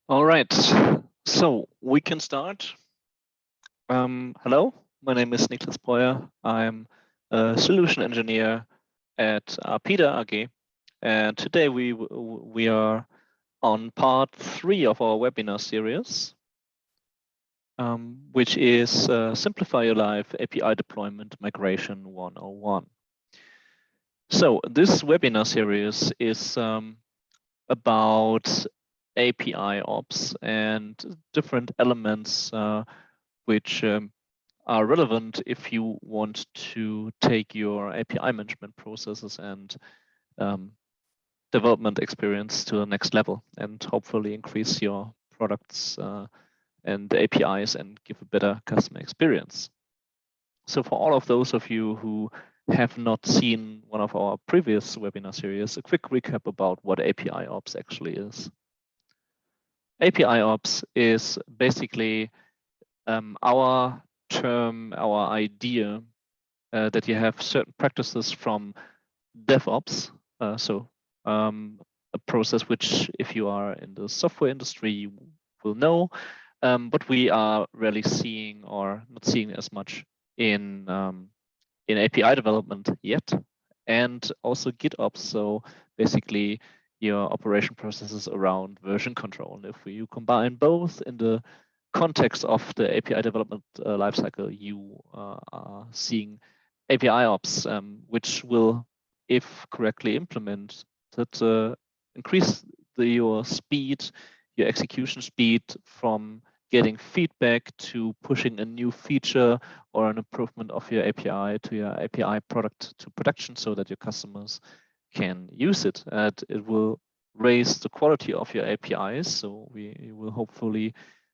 All right, so we can start. Hello, my name is Niklas Breuer. I'm a solution engineer at Arpeda AG, and today we are on part 3 of our webinar series, which is Simplify Your Life API Deployment Migration 101. So this webinar series is about APIOps and different elements which are relevant if you want to take your API management processes and development experience to the next level and hopefully increase your products and APIs and give a better customer experience. So for all of those of you who have not seen one of our previous webinar series, a quick recap about what APIOps actually is. APIOps is basically our term, our idea that you have certain practices from DevOps. A process which, if you are in the software industry, you will know, but we are rarely seeing or not seeing as much in API development yet, and also GitOps. So basically, your operation processes around version control. And if you combine both in the context of the API development lifecycle, you are seeing APIOps, which will, if correctly implemented, increase your speed, your execution speed from getting feedback to pushing a new feature or an improvement of your API to your API product to production so that your customers can use it. And it will raise the quality of your APIs. So we will hopefully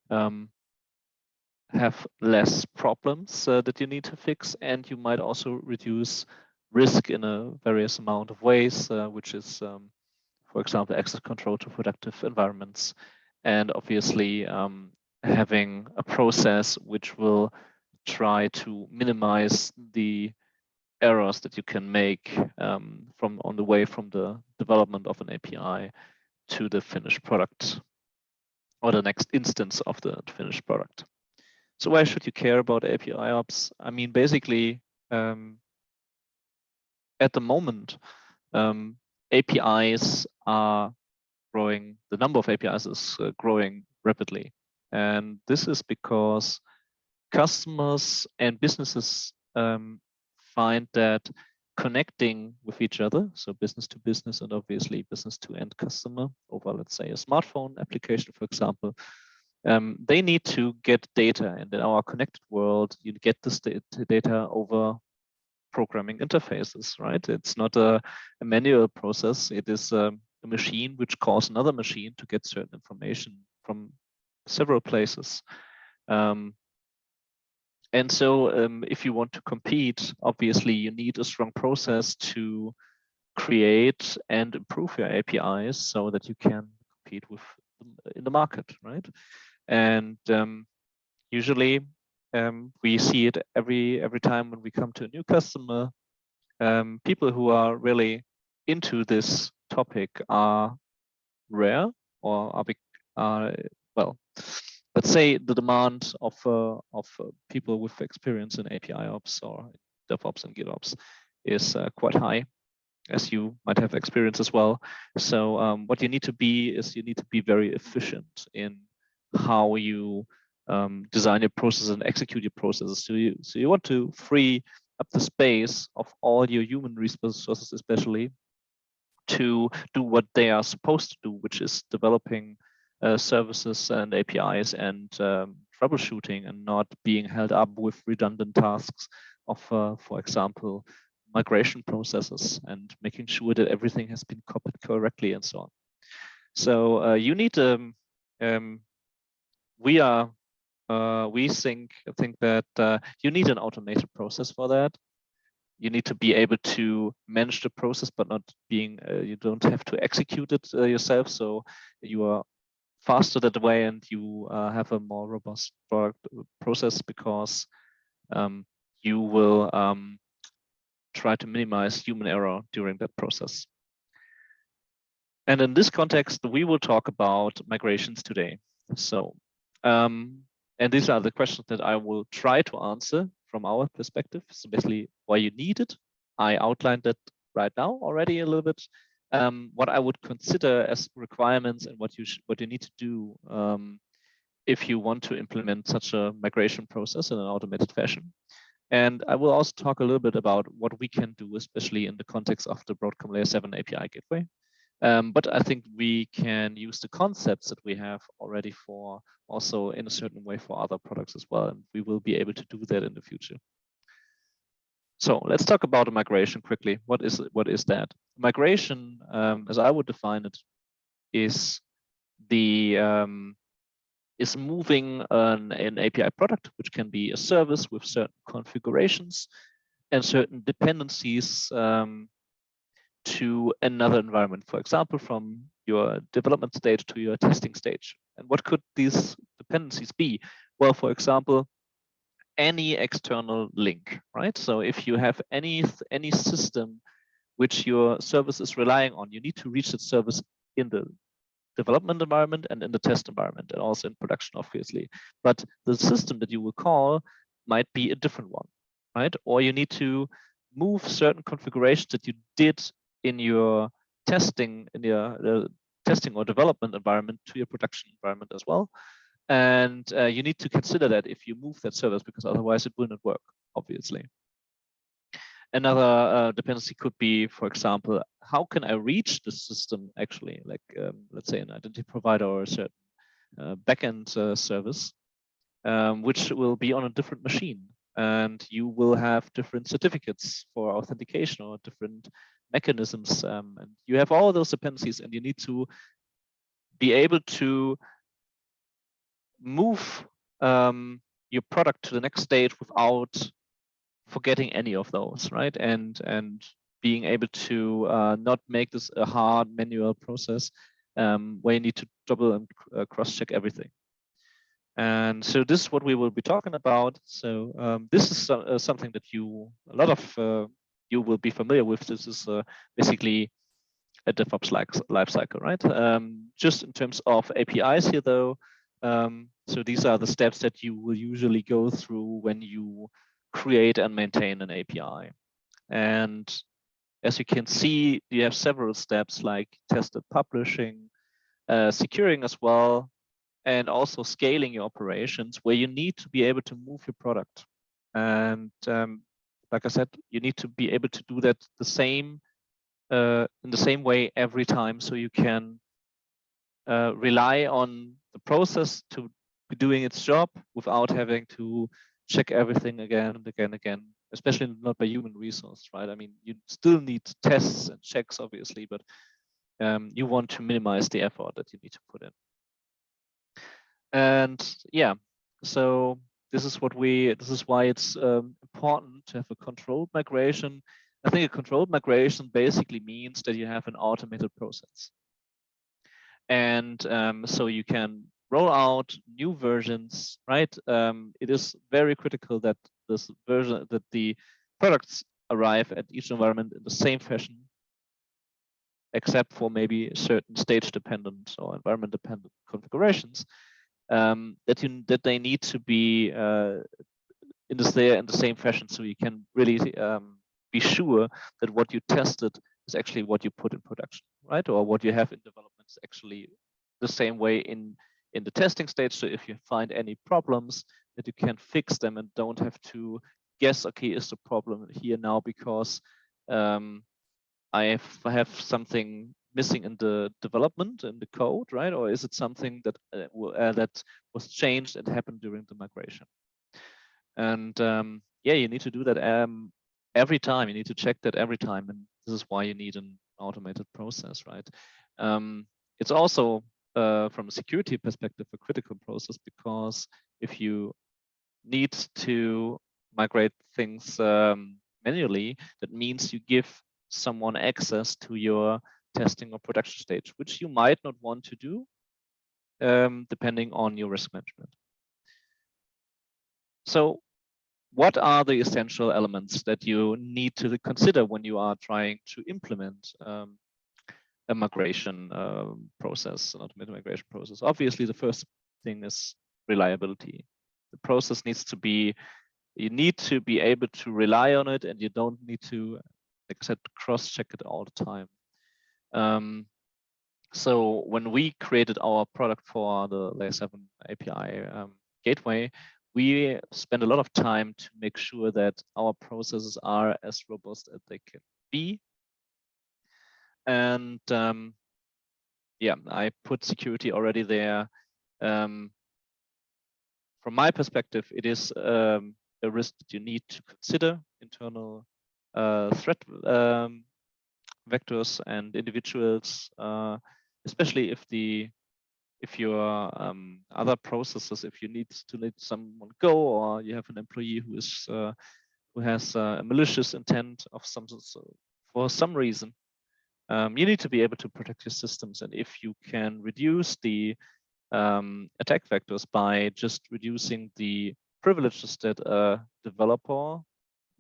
have less problems that you need to fix, and you might also reduce risk in a various amount of ways, which is, for example, access control to productive environments, and obviously having a process which will try to minimize the errors that you can make from on the way from the development of an API to the finished product or the next instance of the finished product. So why should you care about APIOps? I mean, basically, at the moment, APIs are growing. The number of APIs is growing rapidly. And this is because customers and businesses find that connecting with each other, so business to business and obviously business to end customer over, let's say, a smartphone application, for example, they need to get data. And in our connected world, you get this data over programming interfaces, right? It's not a manual process. It is a machine which calls another machine to get certain information from several places. And so if you want to compete, obviously you need a strong process to create and improve your APIs so that you can compete with in the market, right? And usually we see it every time when we come to a new customer. People who are really into this topic are rare, or are well, let's say the demand of people with experience in APIOps or DevOps and GitOps is quite high, as you might have experience as well. So what you need to be is you need to be very efficient in how you design your process and execute your processes. So you want to free up the space of all your human resources, especially to do what they are supposed to do, which is developing services and APIs and troubleshooting, and not being held up with redundant tasks of, for example, migration processes and making sure that everything has been copied correctly and so on. So you need we think that you need an automated process for that. You need to be able to manage the process, but not being, you don't have to execute it yourself. So you are faster that way, and you have a more robust product process because you will try to minimize human error during that process. And in this context, we will talk about migrations today. So, and these are the questions that I will try to answer from our perspective. So basically, why you need it. I outlined that right now already a little bit. What I would consider as requirements and what you need to do if you want to implement such a migration process in an automated fashion. And I will also talk a little bit about what we can do, especially in the context of the Broadcom Layer 7 API gateway. But I think we can use the concepts that we have already for also in a certain way for other products as well. And we will be able to do that in the future. So let's talk about a migration quickly. What is that? Migration, as I would define it, is is moving an API product, which can be a service with certain configurations and certain dependencies to another environment, for example, from your development stage to your testing stage. And what could these dependencies be? Well, for example, any external link, right? So if you have any system which your service is relying on, you need to reach that service in the development environment and in the test environment and also in production, obviously. But the system that you will call might be a different one, right? Or you need to move certain configurations that you did in your testing, in your testing or development environment to your production environment as well. And you need to consider that if you move that service, because otherwise it will not work, obviously. Another dependency could be, for example, how can I reach the system actually, like let's say an identity provider or a certain backend service, which will be on a different machine. And you will have different certificates for authentication or different mechanisms. And you have all those dependencies and you need to be able to move your product to the next stage without forgetting any of those, right? And being able to not make this a hard manual process where you need to double and cross-check everything. And so this is what we will be talking about. So this is something that a lot of you will be familiar with. This is basically a DevOps life cycle, right? Just in terms of APIs here, though. So these are the steps that you will usually go through when you create and maintain an API. And as you can see, you have several steps like tested publishing, securing as well, and also scaling your operations where you need to be able to move your product. And like I said, you need to be able to do that in the same way every time, so you can rely on the process to be doing its job without having to check everything again and again and again, especially not by human resource, right? I mean, you still need tests and checks, obviously, but you want to minimize the effort that you need to put in. And yeah, so this is why it's important to have a controlled migration. I think a controlled migration basically means that you have an automated process. And so you can roll out new versions, right? It is very critical that the products arrive at each environment in the same fashion, except for maybe certain stage dependent or environment dependent configurations that they need to be in the same fashion, so you can really be sure that what you tested is actually what you put in production, right? Or what you have in development is actually the same way in the testing stage. So if you find any problems, that you can fix them and don't have to guess, okay, is the problem here now because I have something missing in the development in the code, right? Or is it something that that was changed and happened during the migration? And yeah, you need to do that every time. You need to check that every time, and this is why you need an automated process, right? It's also from a security perspective a critical process, because if you need to migrate things manually, that means you give someone access to your testing or production stage, which you might not want to do depending on your risk management. So what are the essential elements that you need to consider when you are trying to implement a migration process, an automated migration process. Obviously, the first thing is reliability. The process needs to be, you need to be able to rely on it, and you don't need to, like I said, cross-check it all the time. So when we created our product for the Layer 7 API gateway, we spend a lot of time to make sure that our processes are as robust as they can be. And yeah, I put security already there. From my perspective, it is a risk that you need to consider. Internal threat vectors and individuals, especially if your other processes, if you need to let someone go, or you have an employee who is who has a malicious intent of some for some reason, you need to be able to protect your systems. And if you can reduce the attack vectors by just reducing the privileges that a developer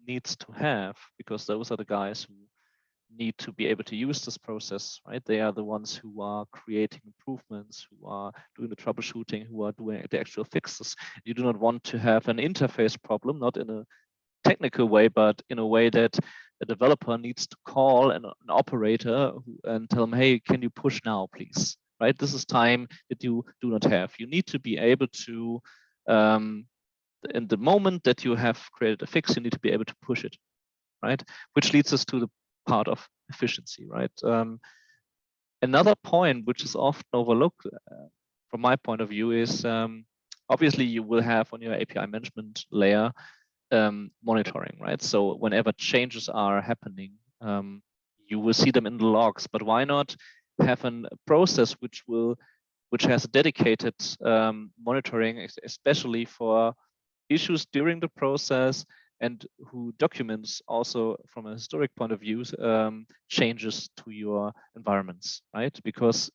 needs to have, because those are the guys who need to be able to use this process, right? They are the ones who are creating improvements, who are doing the troubleshooting, who are doing the actual fixes. You do not want to have an interface problem, not in a technical way, but in a way that a developer needs to call an operator and tell them, hey, can you push now, please? Right? This is time that you do not have. You need to be able to, in the moment that you have created a fix, you need to be able to push it, right? Which leads us to the part of efficiency, right? Another point which is often overlooked from my point of view is obviously you will have on your API management layer monitoring, right? So whenever changes are happening, you will see them in the logs. But why not have a process which has dedicated monitoring, especially for issues during the process, and who documents also from a historic point of view changes to your environments, right? Because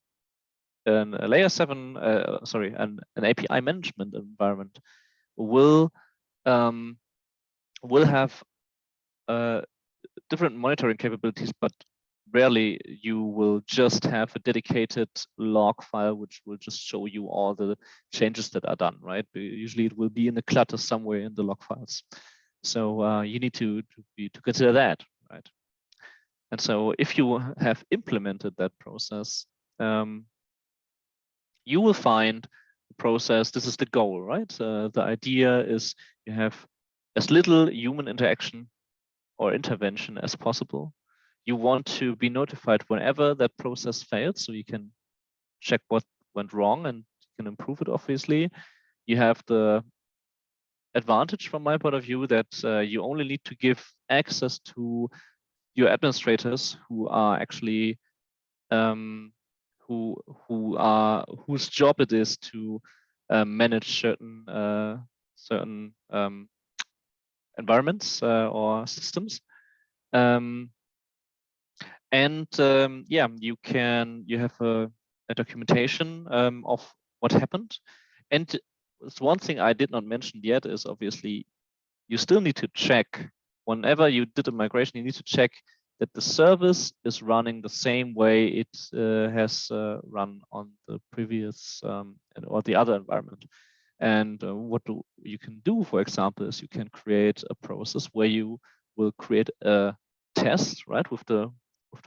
a layer 7, an API management environment will have different monitoring capabilities, but rarely you will just have a dedicated log file which will just show you all the changes that are done, right? Usually it will be in a clutter somewhere in the log files. So you need to consider that, right? And so if you have implemented that process, you will find the process, this is the goal, right? The idea is you have as little human interaction or intervention as possible. You want to be notified whenever that process fails, so you can check what went wrong and you can improve it, obviously. You have the advantage from my point of view that you only need to give access to your administrators who are actually whose job it is to manage certain environments or systems. Yeah, you have a documentation of what happened. And one thing I did not mention yet is obviously you still need to check whenever you did a migration, you need to check that the service is running the same way it has run on the previous or the other environment. And what you can do, for example, is you can create a process where you will create a test, right, with the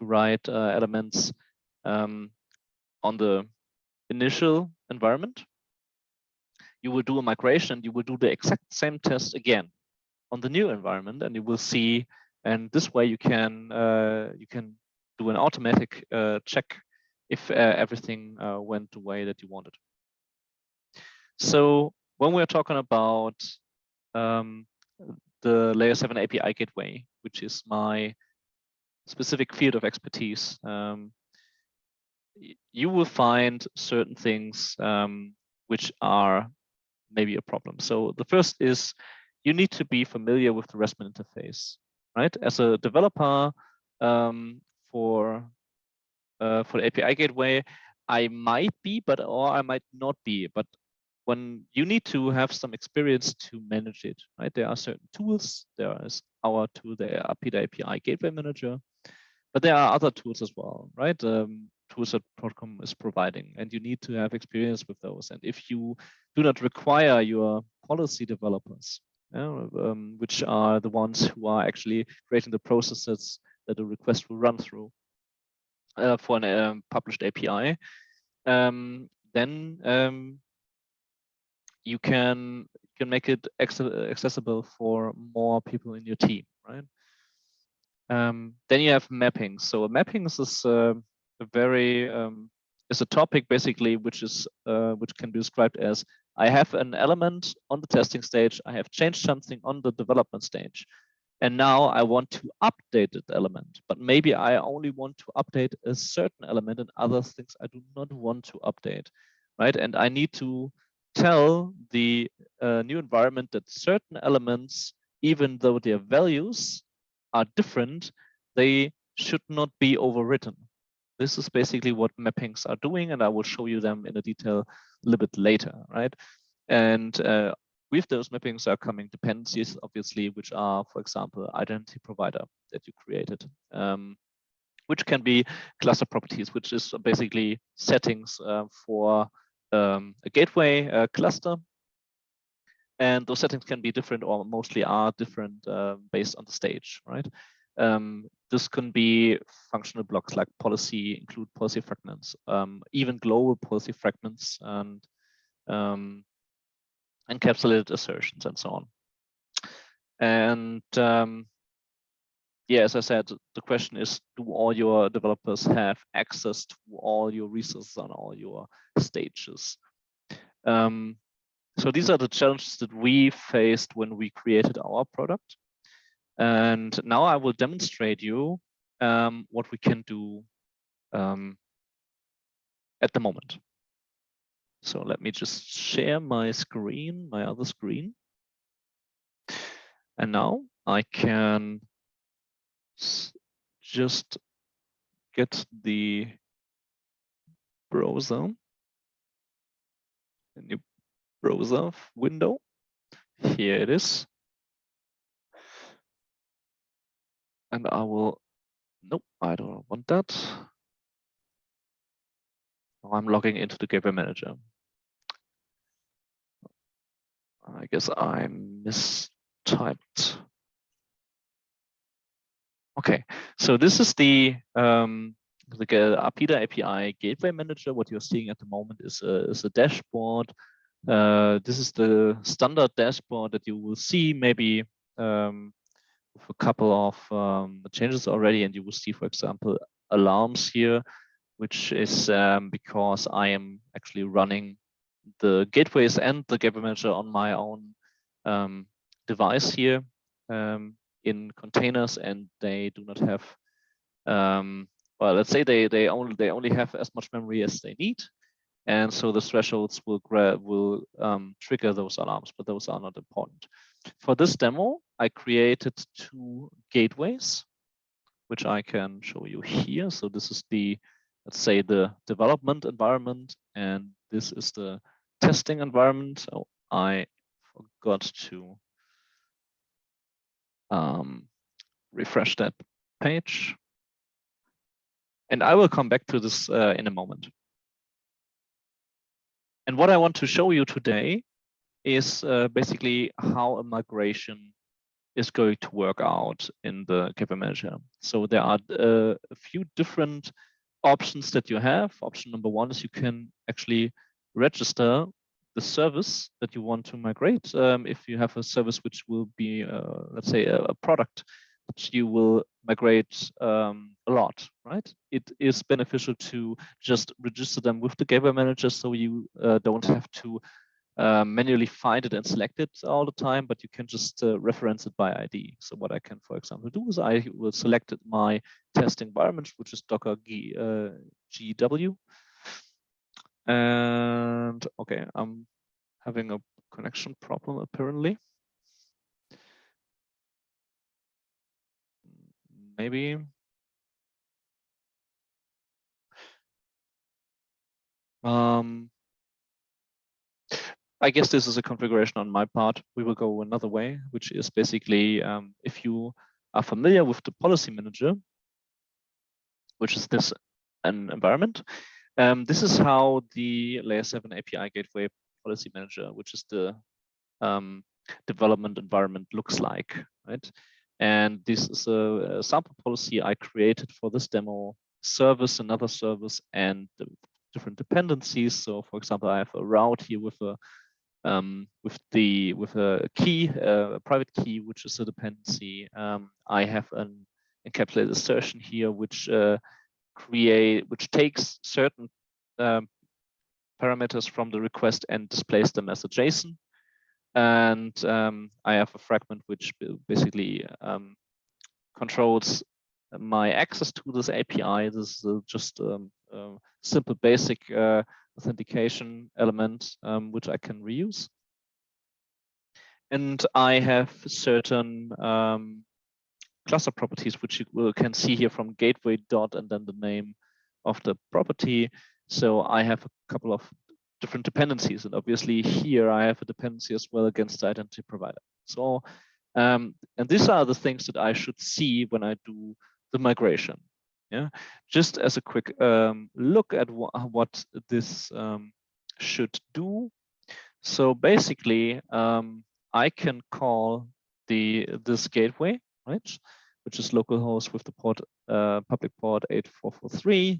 right elements on the initial environment. You will do a migration and you will do the exact same test again on the new environment, and you will see. And this way you can do an automatic check if everything went the way that you wanted. So when we're talking about the Layer 7 API gateway, which is my specific field of expertise, you will find certain things which are maybe a problem. So the first is you need to be familiar with the RESTment interface, right? As a developer for the API gateway, I might be, or I might not be. But when you need to have some experience to manage it, right? There are certain tools. There is our tool, the Arpeda API Gateway Manager. But there are other tools as well, right? Tools that Broadcom is providing, and you need to have experience with those. And if you do not require your policy developers, which are the ones who are actually creating the processes that the request will run through for an published API, then you can make it accessible for more people in your team, right? Then you have mappings. So mappings is a very is a topic basically which can be described as I have an element on the testing stage, I have changed something on the development stage, and now I want to update that element, but maybe I only want to update a certain element and other things I do not want to update, right? And I need to tell the new environment that certain elements, even though their values are different, they should not be overwritten. This is basically what mappings are doing, and I will show you them in a detail a little bit later, right? And with those mappings are coming dependencies, obviously, which are, for example, identity provider that you created, which can be cluster properties, which is basically settings for a gateway cluster. And those settings can be different, or mostly are different based on the stage, right? This can be functional blocks like policy, include policy fragments, even global policy fragments, and encapsulated assertions, and so on. And yeah, as I said, the question is, do all your developers have access to all your resources on all your stages? So these are the challenges that we faced when we created our product. And now I will demonstrate you what we can do at the moment. So let me just share my screen, my other screen. And now I can just get the browser, a new browser window. Here it is. And I will, nope, I don't want that. I'm logging into the Gateway Manager. I guess I mistyped. Okay, so this is the Arpeda API Gateway Manager. What you're seeing at the moment is a dashboard. This is the standard dashboard that you will see maybe with a couple of changes already, and you will see, for example, alarms here, which is because I am actually running the gateways and the Gateway Manager on my own device here in containers, and they do not have well, let's say they only have as much memory as they need, and so the thresholds will trigger those alarms, but those are not important. For this demo, I created 2 gateways, which I can show you here. So this is the, let's say, the development environment, and this is the testing environment. So I forgot to refresh that page. And I will come back to this in a moment. And what I want to show you today is basically how a migration is going to work out in the Gateway Manager. So there are a few different options that you have. Option number 1 is you can actually register the service that you want to migrate. If you have a service which will be, let's say, a product that you will migrate a lot, right? It is beneficial to just register them with the Gateway Manager, so you don't have to manually find it and select it all the time, but you can just reference it by ID. So what I can, for example, do is I will select my test environment, which is Docker GW. And okay, I'm having a connection problem apparently. Maybe. I guess this is a configuration on my part. We will go another way, which is basically if you are familiar with the policy manager, which is this an environment. This is how the layer 7 API gateway policy manager, which is the development environment, looks like, right? And this is a sample policy I created for this demo: service, another service, and the different dependencies. So, for example, I have a route here with a key, a private key, which is a dependency. I have an encapsulated assertion here, which takes certain parameters from the request and displays them as a JSON. And I have a fragment which basically controls my access to this API. This is just a simple basic authentication element, which I can reuse. And I have certain cluster properties, which you can see here from gateway dot and then the name of the property. So I have a couple of different dependencies, and obviously here I have a dependency as well against the identity provider. So, and these are the things that I should see when I do the migration. Yeah, just as a quick look at what this should do. So basically, I can call this gateway, right, which is localhost with the port public port 8443.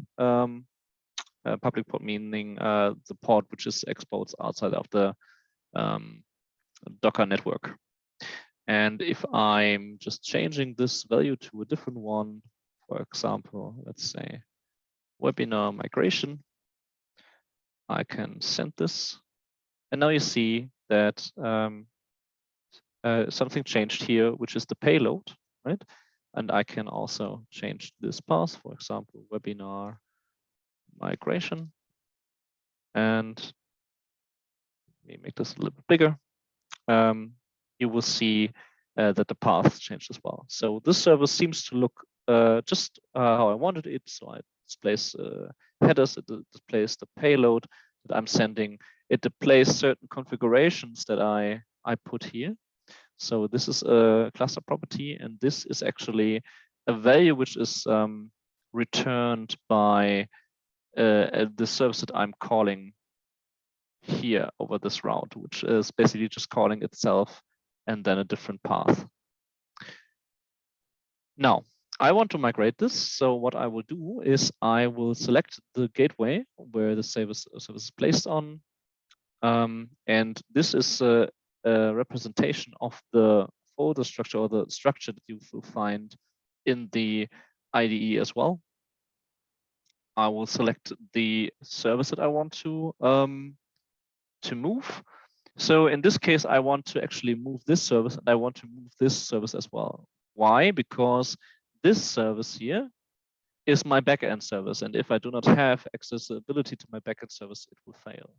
Public port meaning the port which is exposed outside of the Docker network. And if I'm just changing this value to a different one, for example, let's say webinar migration, I can send this. And now you see that something changed here, which is the payload, right? And I can also change this path, for example, webinar migration. And let me make this a little bit bigger. You will see that the path changed as well. So this service seems to look just how I wanted it. So it displays headers, it displays the payload that I'm sending. It displays certain configurations that I put here. So this is a cluster property, and this is actually a value which is returned by the service that I'm calling here over this route, which is basically just calling itself and then a different path. Now, I want to migrate this. So what I will do is I will select the gateway where the service is placed on. And this is a representation of the folder structure or the structure that you will find in the IDE as well. I will select the service that I want to move. So in this case, I want to actually move this service, and I want to move this service as well. Why? Because this service here is my backend service, and if I do not have accessibility to my backend service, it will fail.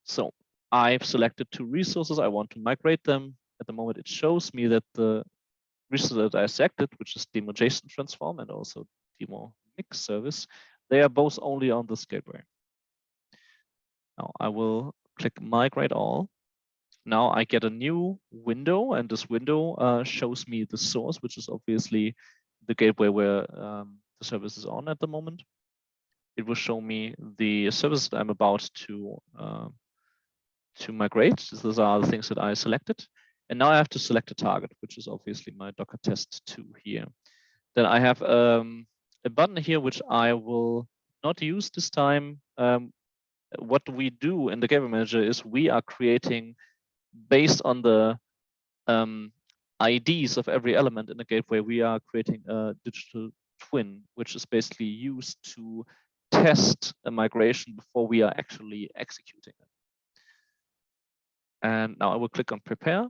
So I've selected two resources. I want to migrate them. At the moment, it shows me that the resource that I selected, which is demo JSON transform and also demo mix service, they are both only on this gateway. Now I will click migrate all. Now I get a new window, and this window shows me the source, which is obviously the gateway where the service is on at the moment. It will show me the service that I'm about to migrate. These are the things that I selected. And now I have to select a target, which is obviously my Docker test 2 here. Then I have a button here, which I will not use this time. What we do in the gateway manager is we are creating, based on the IDs of every element in the gateway, we are creating a digital twin, which is basically used to test a migration before we are actually executing it. And now I will click on prepare.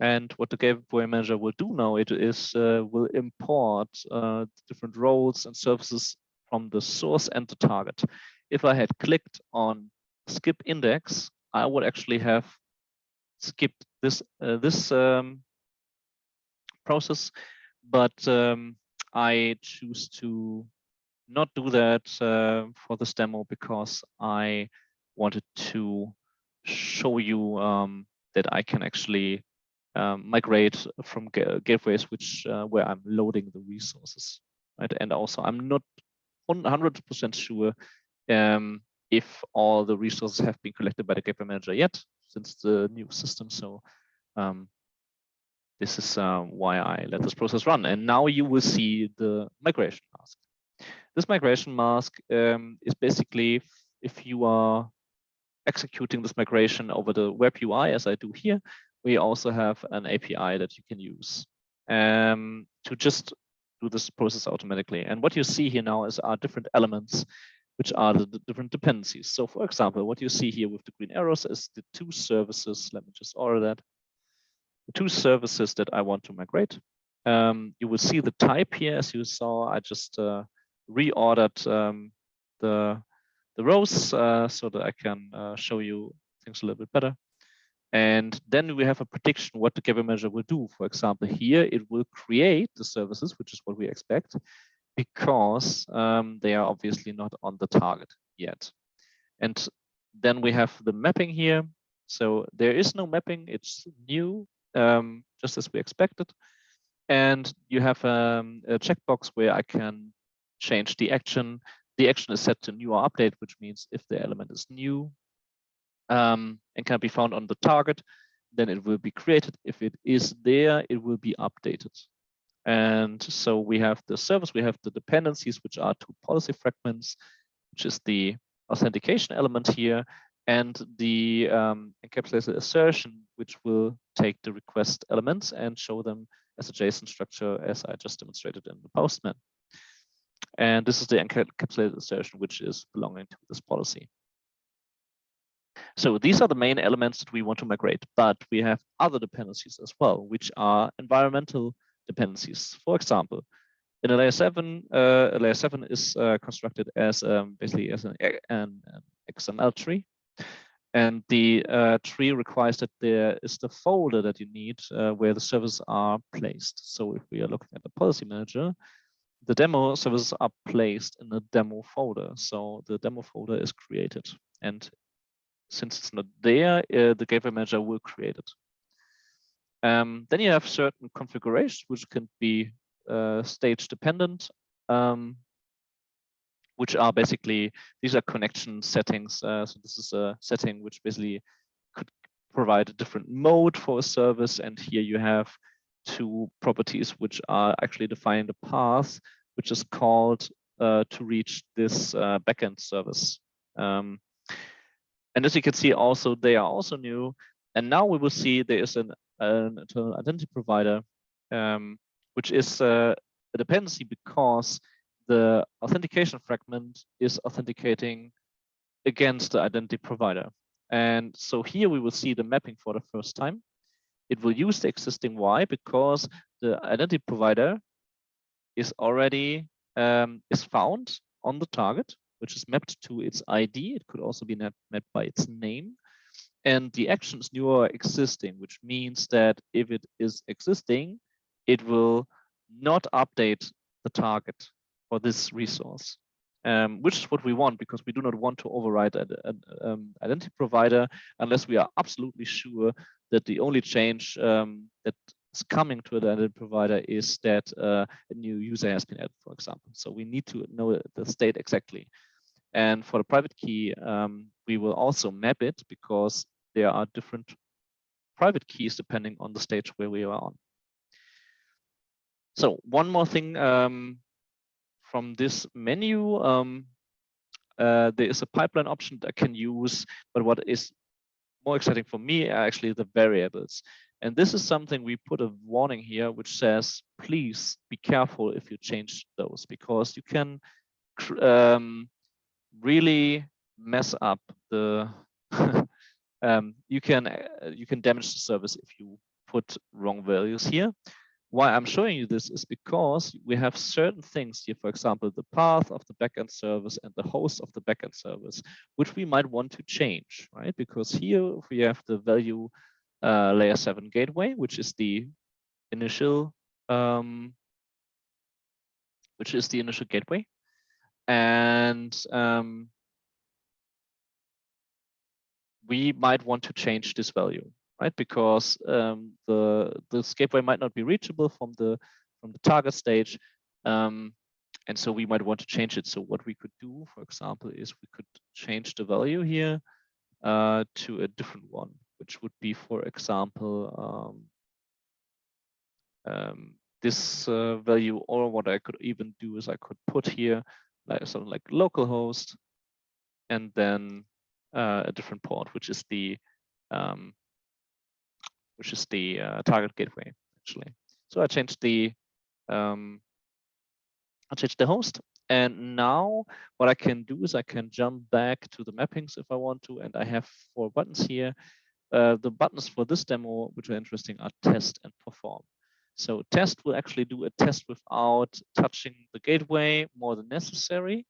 And what the gateway manager will do now, it is will import different roles and services from the source and the target. If I had clicked on skip index, I would actually have skipped this process, but I choose to not do that for this demo because I wanted to show you that I can actually migrate from gateways which where I'm loading the resources, right? And also I'm not 100% sure if all the resources have been collected by the gateway manager yet, since the new system. So this is why I let this process run. And now you will see the migration mask. This migration mask is basically if you are executing this migration over the web UI, as I do here, we also have an API that you can use to just do this process automatically. And what you see here now are different elements, which are the different dependencies. So for example, what you see here with the green arrows is the two services. Let me just order that. The two services that I want to migrate. You will see the type here, as you saw. I just reordered the rows so that I can show you things a little bit better. And then we have a prediction what the gateway manager will do. For example, here it will create the services, which is what we expect, because they are obviously not on the target yet. And then we have the mapping here. So there is no mapping, it's new, just as we expected. And you have a checkbox where I can change the action. The action is set to new or update, which means if the element is new and can be found on the target, then it will be created. If it is there, it will be updated. And so we have the service, we have the dependencies, which are two policy fragments, which is the authentication element here, and the encapsulated assertion, which will take the request elements and show them as a JSON structure, as I just demonstrated in the Postman. And this is the encapsulated assertion, which is belonging to this policy. So these are the main elements that we want to migrate, but we have other dependencies as well, which are environmental dependencies. For example, in a layer 7 is constructed as basically as an XML tree. And the tree requires that there is the folder that you need where the servers are placed. So if we are looking at the policy manager, the demo services are placed in the demo folder. So the demo folder is created. And since it's not there, the gateway manager will create it. Then you have certain configurations which can be stage dependent, which are basically, these are connection settings. So this is a setting which basically could provide a different mode for a service. And here you have two properties which are actually defining the path, which is called to reach this backend service. And as you can see, also they are also new. And now we will see there is an internal identity provider, which is a dependency because the authentication fragment is authenticating against the identity provider. And so here we will see the mapping for the first time. It will use the existing Y because the identity provider is already is found on the target, which is mapped to its ID. It could also be mapped by its name. And the action is new or existing, which means that if it is existing, it will not update the target for this resource, which is what we want, because we do not want to override an identity provider unless we are absolutely sure that the only change that is coming to the identity provider is that a new user has been added, for example. So we need to know the state exactly. And for the private key, we will also map it because there are different private keys depending on the stage where we are on. So one more thing from this menu, there is a pipeline option that I can use, but what is more exciting for me are actually the variables. And this is something we put a warning here, which says, please be careful if you change those, because you can really mess up the you can damage the service if you put wrong values here. Why I'm showing you this is because we have certain things here, for example, the path of the backend service and the host of the backend service, which we might want to change, right? Because here we have the value layer 7 gateway, which is the initial gateway. And we might want to change this value. right? Because this gateway might not be reachable from the target stage, and so we might want to change it. So what we could do, for example, is we could change the value here to a different one, which would be, for example, this value, or what I could even do is I could put here like something like localhost, and then a different port, which is the target gateway actually. So I changed the host, and now what I can do is I can jump back to the mappings if I want to, and I have 4 buttons here. The buttons for this demo, which are interesting, are test and perform. So test will actually do a test without touching the gateway more than necessary.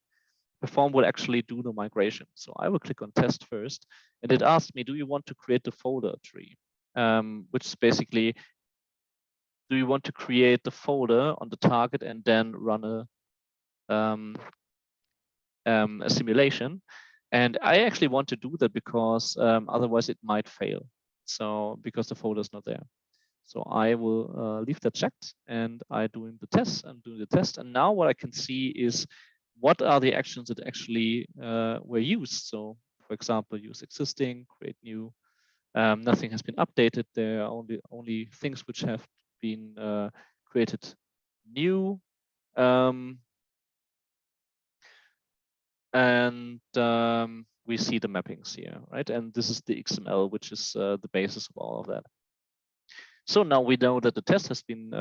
Perform will actually do the migration. So I will click on test first, and it asks me, do you want to create the folder tree? Which is basically, do you want to create the folder on the target and then run a simulation? And I actually want to do that because otherwise it might fail. So because the folder is not there. So I will leave that checked, and I'm doing the test. And now what I can see is what are the actions that actually were used. So for example, use existing, create new. Nothing has been updated. There are only things which have been created new. We see the mappings here, right? And this is the XML, which is the basis of all of that. So now we know that the test has been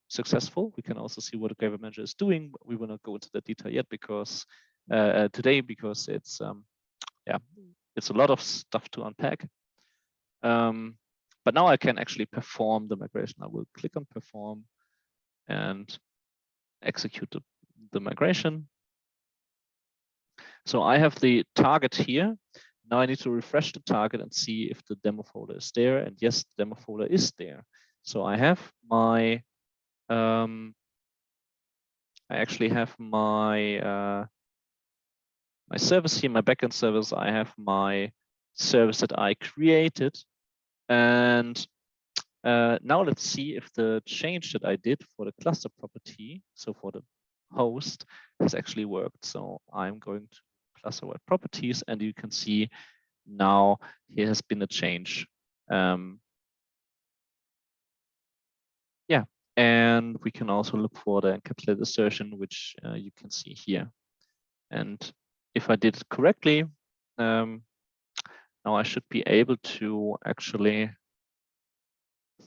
successful. We can also see what the Gateway Manager is doing. We will not go into that detail yet because today, because it's it's a lot of stuff to unpack. But now I can actually perform the migration. I will click on perform and execute the migration. So I have the target here. Now I need to refresh the target and see if the demo folder is there. And yes, the demo folder is there. So I have my, I actually have my my service here, my backend service. I have my service that I created. And now let's see if the change that I did for the cluster property, so for the host, has actually worked. So I'm going to cluster-wide properties, and you can see now here has been a change. Yeah, and we can also look for the encapsulated assertion, which you can see here. And if I did it correctly, now I should be able to actually, I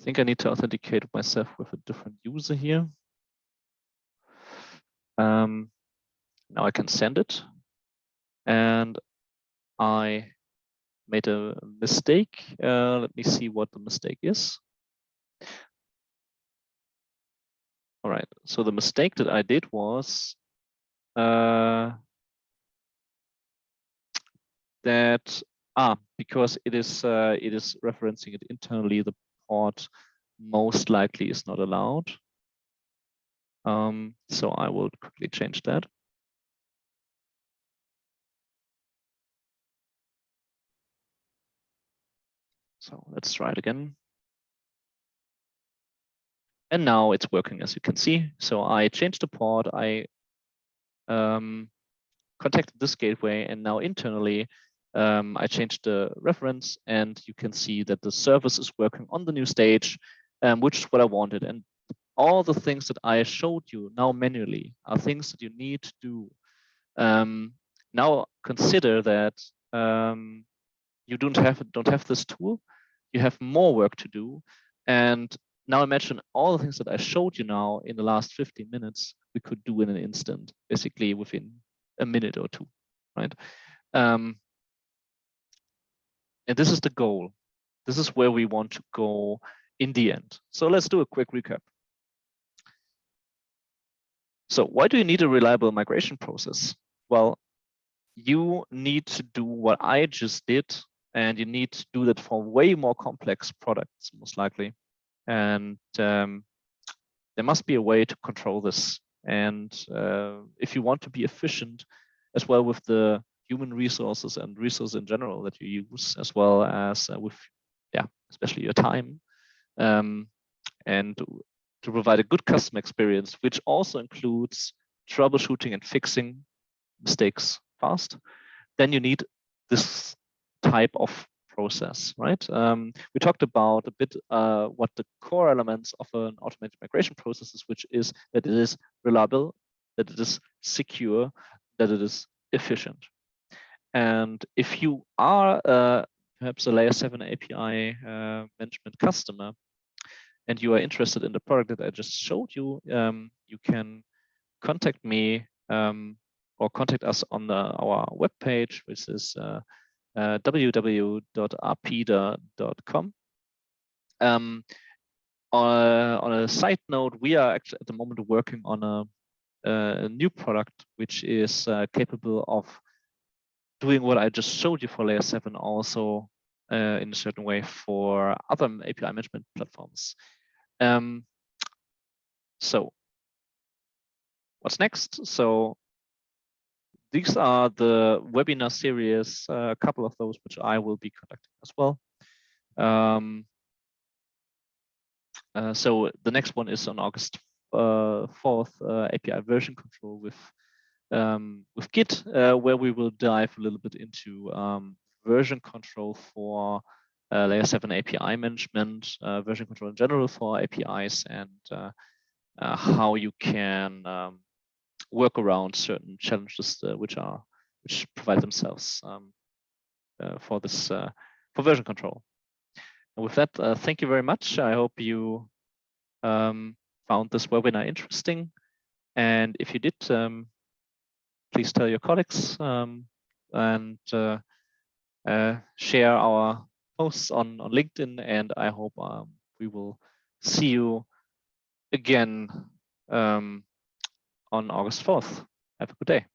think I need to authenticate myself with a different user here. Now I can send it, and I made a mistake. Let me see what the mistake is. All right, so the mistake that I did was that because it is referencing it internally, the port most likely is not allowed. So I will quickly change that. So let's try it again. And now it's working, as you can see. So I changed the port, I contacted this gateway, and now internally I changed the reference, and you can see that the service is working on the new stage, which is what I wanted. And all the things that I showed you now manually are things that you need to do. Now consider that you don't have this tool. You have more work to do. And now imagine all the things that I showed you now in the last 15 minutes, we could do in an instant, basically within a minute or two, right? And this is the goal. This is where we want to go in the end. So let's do a quick recap. So why do you need a reliable migration process? Well, you need to do what I just did, and you need to do that for way more complex products, most likely. And there must be a way to control this. And if you want to be efficient as well with the human resources and resources in general that you use, as well as with yeah, especially your time, and to provide a good customer experience, which also includes troubleshooting and fixing mistakes fast, then you need this type of process, right? We talked about a bit what the core elements of an automated migration process is, which is that it is reliable, that it is secure, that it is efficient. And if you are perhaps a layer 7 API management customer, and you are interested in the product that I just showed you, you can contact me or contact us on our webpage, which is www.arpeda.com. On a side note, we are actually at the moment working on a new product which is capable of doing what I just showed you for layer 7 also in a certain way for other API management platforms. So what's next? So these are the webinar series, a couple of those which I will be conducting as well. So the next one is on August 4th, API version control with Git, where we will dive a little bit into version control for layer 7 API management, version control in general for APIs, and how you can work around certain challenges which provide themselves for this for version control. And with that, thank you very much. I hope you found this webinar interesting, and if you did, please tell your colleagues and share our posts on LinkedIn, and I hope we will see you again on August 4th. Have a good day.